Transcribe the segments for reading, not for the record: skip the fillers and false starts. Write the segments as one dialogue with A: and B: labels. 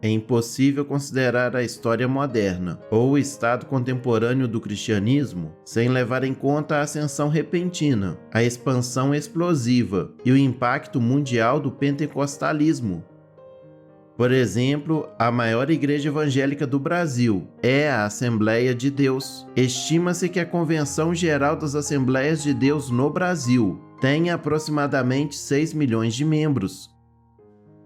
A: É impossível considerar a história moderna ou o estado contemporâneo do cristianismo sem levar em conta a ascensão repentina, a expansão explosiva e o impacto mundial do pentecostalismo. Por exemplo, a maior igreja evangélica do Brasil é a Assembleia de Deus. Estima-se que a Convenção Geral das Assembleias de Deus no Brasil tem aproximadamente 6 milhões de membros.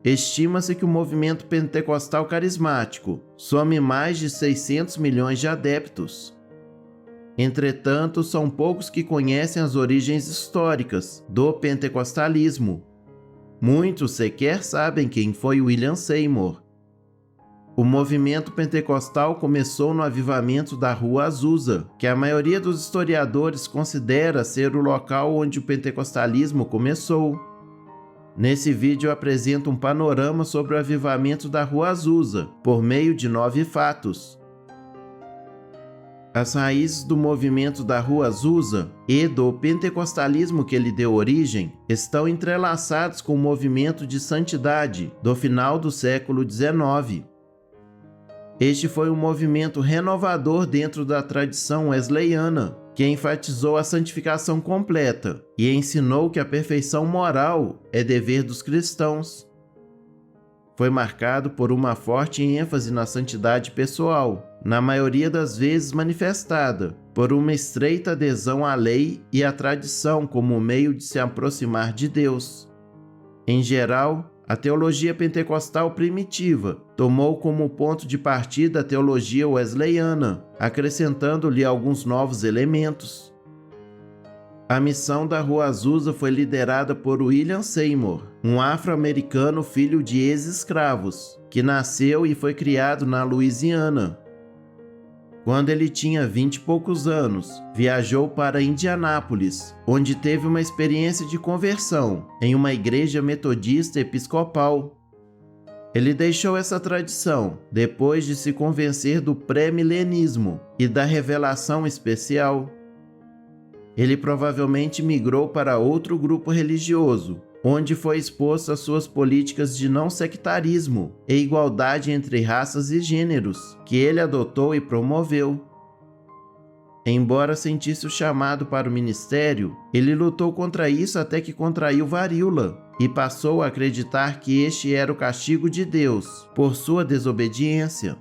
A: Estima-se que o movimento pentecostal carismático some mais de 600 milhões de adeptos. Entretanto, são poucos que conhecem as origens históricas do pentecostalismo. Muitos sequer sabem quem foi William Seymour. O movimento pentecostal começou no avivamento da Rua Azusa, que a maioria dos historiadores considera ser o local onde o pentecostalismo começou. Nesse vídeo eu apresento um panorama sobre o avivamento da Rua Azusa, por meio de 9 fatos. As raízes do movimento da Rua Azusa e do pentecostalismo que lhe deu origem estão entrelaçados com o movimento de santidade do final do século XIX. Este foi um movimento renovador dentro da tradição wesleyana, que enfatizou a santificação completa e ensinou que a perfeição moral é dever dos cristãos. Foi marcado por uma forte ênfase na santidade pessoal, na maioria das vezes manifestada por uma estreita adesão à lei e à tradição como meio de se aproximar de Deus. Em geral, a teologia pentecostal primitiva tomou como ponto de partida a teologia wesleyana, acrescentando-lhe alguns novos elementos. A missão da Rua Azusa foi liderada por William Seymour, um afro-americano filho de ex-escravos, que nasceu e foi criado na Louisiana. Quando ele tinha 20 e poucos anos, viajou para Indianápolis, onde teve uma experiência de conversão em uma igreja metodista episcopal. Ele deixou essa tradição depois de se convencer do pré-milenismo e da revelação especial. Ele provavelmente migrou para outro grupo religioso, onde foi exposto às suas políticas de não sectarismo e igualdade entre raças e gêneros, que ele adotou e promoveu. Embora sentisse o chamado para o ministério, ele lutou contra isso até que contraiu varíola e passou a acreditar que este era o castigo de Deus por sua desobediência.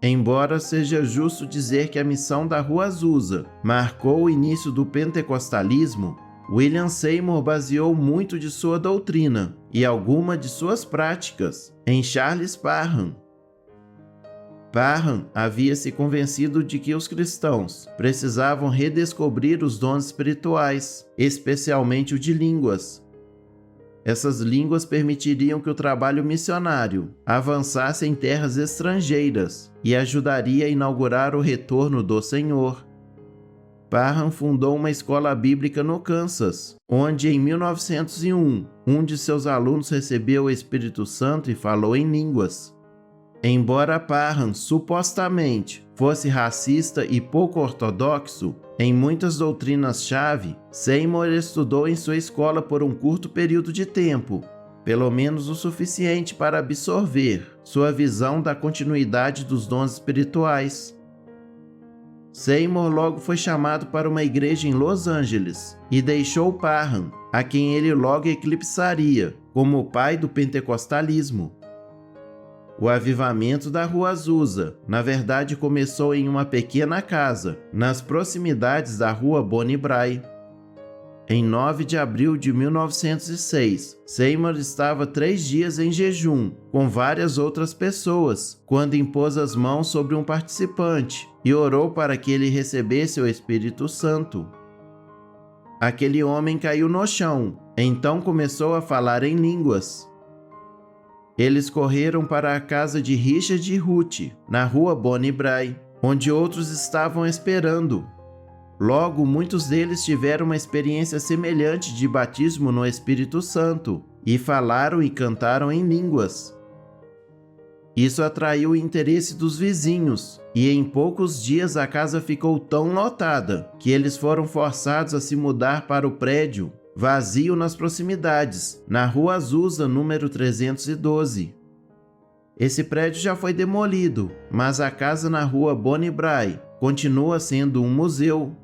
A: Embora seja justo dizer que a missão da Rua Azusa marcou o início do pentecostalismo, William Seymour baseou muito de sua doutrina e alguma de suas práticas em Charles Parham. Parham havia se convencido de que os cristãos precisavam redescobrir os dons espirituais, especialmente o de línguas. Essas línguas permitiriam que o trabalho missionário avançasse em terras estrangeiras e ajudaria a inaugurar o retorno do Senhor. Parham fundou uma escola bíblica no Kansas, onde em 1901, um de seus alunos recebeu o Espírito Santo e falou em línguas. Embora Parham supostamente fosse racista e pouco ortodoxo em muitas doutrinas-chave, Seymour estudou em sua escola por um curto período de tempo, pelo menos o suficiente para absorver sua visão da continuidade dos dons espirituais. Seymour logo foi chamado para uma igreja em Los Angeles e deixou Parham, a quem ele logo eclipsaria como o pai do pentecostalismo. O avivamento da Rua Azusa, na verdade, começou em uma pequena casa, nas proximidades da Rua Bonnie Brae. Em 9 de abril de 1906, Seymour estava 3 dias em jejum, com várias outras pessoas, quando impôs as mãos sobre um participante e orou para que ele recebesse o Espírito Santo. Aquele homem caiu no chão, então começou a falar em línguas. Eles correram para a casa de Richard e Ruth, na Rua Bonnie Brae, onde outros estavam esperando. Logo, muitos deles tiveram uma experiência semelhante de batismo no Espírito Santo e falaram e cantaram em línguas. Isso atraiu o interesse dos vizinhos, e em poucos dias a casa ficou tão lotada que eles foram forçados a se mudar para o prédio vazio nas proximidades, na Rua Azusa, número 312. Esse prédio já foi demolido, mas a casa na rua Bonnie Brae continua sendo um museu.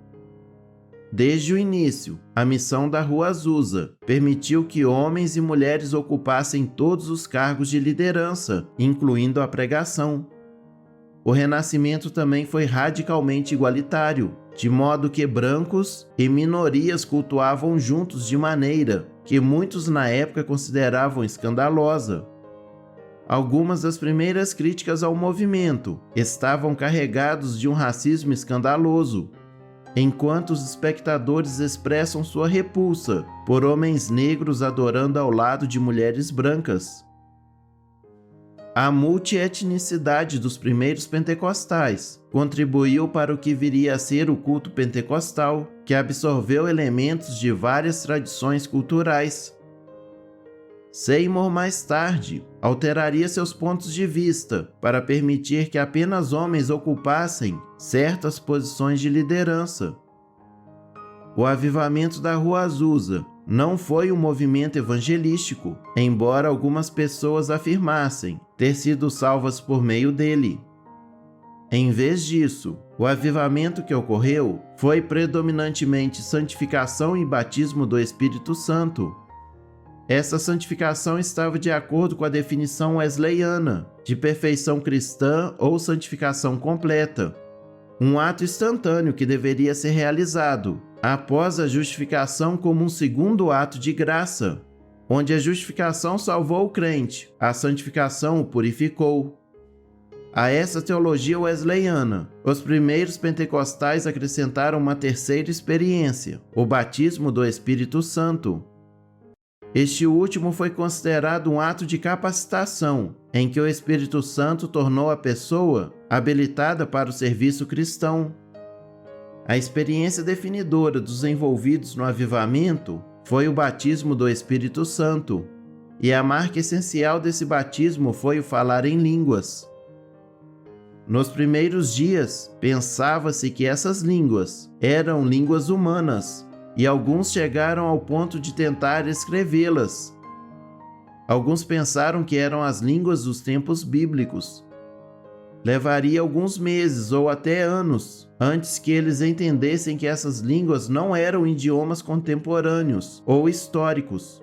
A: Desde o início, a missão da Rua Azusa permitiu que homens e mulheres ocupassem todos os cargos de liderança, incluindo a pregação. O Renascimento também foi radicalmente igualitário, de modo que brancos e minorias cultuavam juntos de maneira que muitos na época consideravam escandalosa. Algumas das primeiras críticas ao movimento estavam carregados de um racismo escandaloso, enquanto os espectadores expressam sua repulsa por homens negros adorando ao lado de mulheres brancas. A multietnicidade dos primeiros pentecostais contribuiu para o que viria a ser o culto pentecostal, que absorveu elementos de várias tradições culturais. Seymour, mais tarde, alteraria seus pontos de vista para permitir que apenas homens ocupassem certas posições de liderança. O avivamento da Rua Azusa não foi um movimento evangelístico, embora algumas pessoas afirmassem ter sido salvas por meio dele. Em vez disso, o avivamento que ocorreu foi predominantemente santificação e batismo do Espírito Santo. Essa santificação estava de acordo com a definição wesleyana de perfeição cristã ou santificação completa, um ato instantâneo que deveria ser realizado após a justificação como um segundo ato de graça, onde a justificação salvou o crente, a santificação o purificou. A essa teologia wesleyana, os primeiros pentecostais acrescentaram uma terceira experiência, o batismo do Espírito Santo. Este último foi considerado um ato de capacitação, em que o Espírito Santo tornou a pessoa habilitada para o serviço cristão. A experiência definidora dos envolvidos no avivamento foi o batismo do Espírito Santo, e a marca essencial desse batismo foi o falar em línguas. Nos primeiros dias, pensava-se que essas línguas eram línguas humanas, e alguns chegaram ao ponto de tentar escrevê-las. Alguns pensaram que eram as línguas dos tempos bíblicos. Levaria alguns meses ou até anos antes que eles entendessem que essas línguas não eram idiomas contemporâneos ou históricos.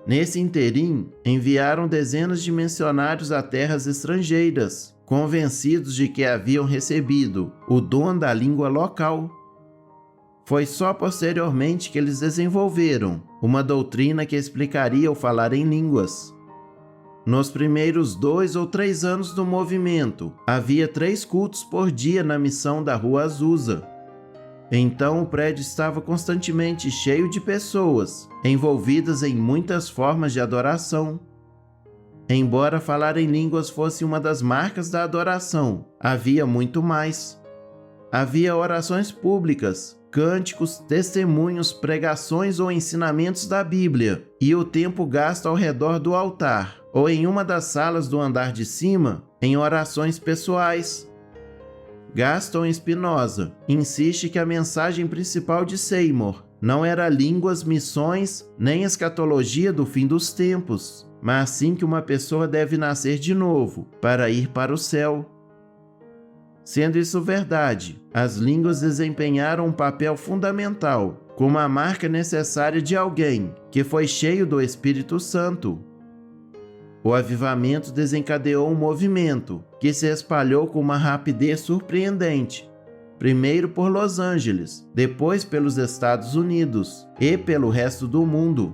A: Nesse interim, enviaram dezenas de missionários a terras estrangeiras, convencidos de que haviam recebido o dom da língua local. Foi só posteriormente que eles desenvolveram uma doutrina que explicaria o falar em línguas. Nos primeiros 2 ou 3 anos do movimento, havia 3 cultos por dia na missão da Rua Azusa. Então o prédio estava constantemente cheio de pessoas, envolvidas em muitas formas de adoração. Embora falar em línguas fosse uma das marcas da adoração, havia muito mais. Havia orações públicas, cânticos, testemunhos, pregações ou ensinamentos da Bíblia, e o tempo gasto ao redor do altar, ou em uma das salas do andar de cima, em orações pessoais. Gaston Spinoza insiste que a mensagem principal de Seymour não era línguas, missões, nem escatologia do fim dos tempos, mas sim que uma pessoa deve nascer de novo para ir para o céu. Sendo isso verdade, as línguas desempenharam um papel fundamental como a marca necessária de alguém que foi cheio do Espírito Santo. O avivamento desencadeou um movimento que se espalhou com uma rapidez surpreendente, primeiro por Los Angeles, depois pelos Estados Unidos e pelo resto do mundo.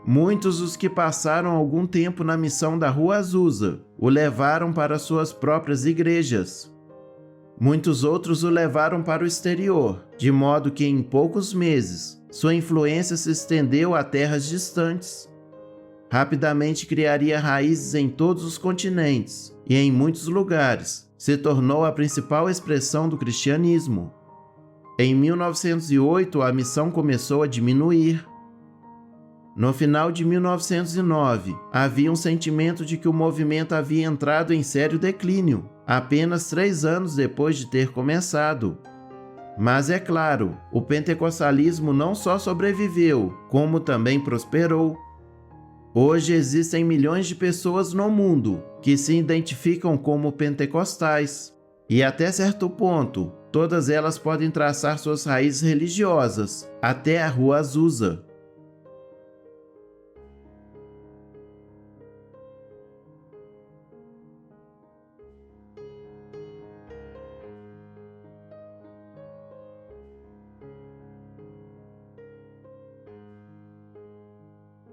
A: Muitos dos que passaram algum tempo na missão da Rua Azusa o levaram para suas próprias igrejas. Muitos outros o levaram para o exterior, de modo que em poucos meses sua influência se estendeu a terras distantes. Rapidamente criaria raízes em todos os continentes e em muitos lugares se tornou a principal expressão do cristianismo. Em 1908, a missão começou a diminuir. No final de 1909, havia um sentimento de que o movimento havia entrado em sério declínio, apenas 3 anos depois de ter começado. Mas é claro, o pentecostalismo não só sobreviveu, como também prosperou. Hoje existem milhões de pessoas no mundo que se identificam como pentecostais. E até certo ponto, todas elas podem traçar suas raízes religiosas até a Rua Azusa.